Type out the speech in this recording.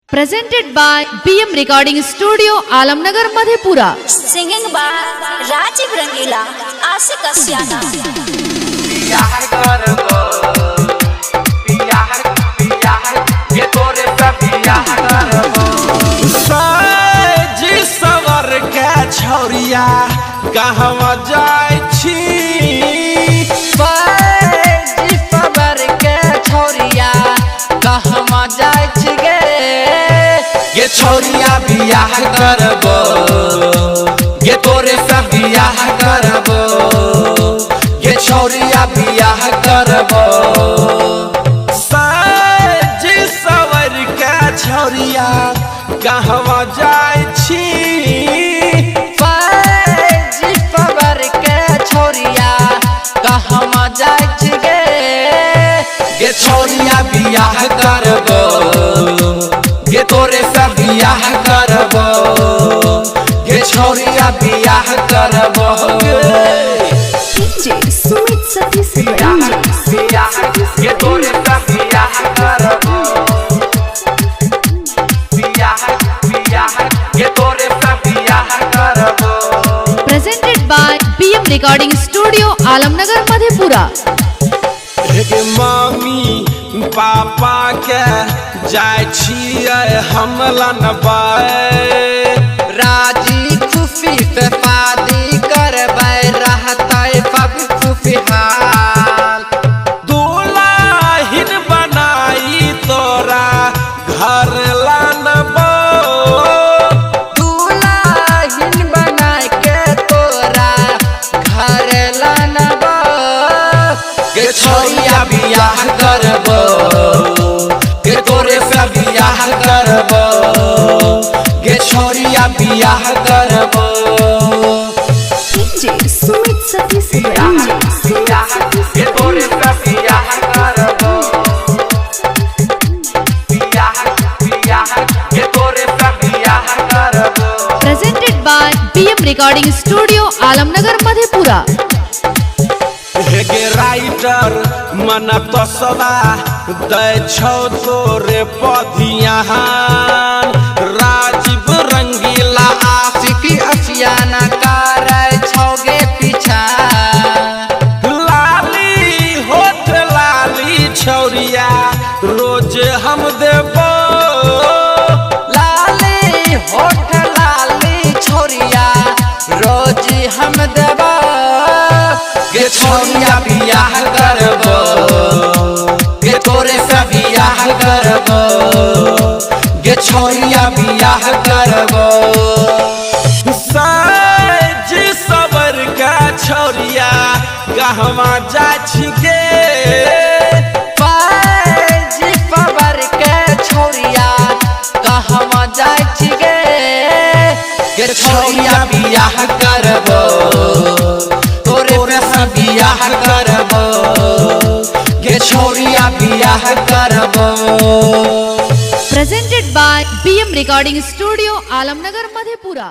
Presented by BM Recording Studio, Alamnagar, Madhepura. Singing by Rajiv Rangila, Asik Asyana. छौरिया कहवा जाय छी सबर के छौरिया कहवा जाय छी गे छौरिया बियाह करबो गे तोरे से बियाह करबो गे छौरिया बियाह करबो साजी सवर के छौरिया कहवा जाय छी गे छौरिया बियाह करबो गे तोरे से बियाह करबो गे छौरिया बियाह करबो DJ Sumit Satish बियाह गे तोरे से बियाह करबो बियाह गे तोरे से बियाह करबो। Presented by BM Recording Studio, Alamnagar, Madhepura. गे मम्मी पापा के जाय छियै हम लनबाय राजी खुशी पे शादी करबै रहतै सब खुशहाल दुल्हन बनाई तोरा घर लानबो दुल्हन बनाय के तोरा घर लानबो गे छौरिया बियाह करबो गे तोरे से बियाह करबो गे छौरिया बियाह करबो। DJ Sumit Satish गे तोरे से बियाह करबो बियाह गे तोरे से बियाह करबो। Presented by BM Recording Studio, Alamnagar, Madhepura. गे राइटर मन तसला दै छौ तोरे पधियान राजीव रंगीला आशिक असियाना करे छौगे पीछा लाली होठ लाली छौरिया रोज हम देबो लाली होठ लाली छौरिया रोज हम देबो गे छौरिया बियाह करबो गे तोरे से बियाह करबो गे छौरिया बियाह करबो साजी सबर का छौरिया कहवा जाय छी गे पाजी सबर के छौरिया कहवा जाय छी गे छौरिया बियाह करबो तोरे से बियाह करबो गे छौरिया बियाह करबो। Presented by BM Recording Studio, Alamnagar, Madhepura.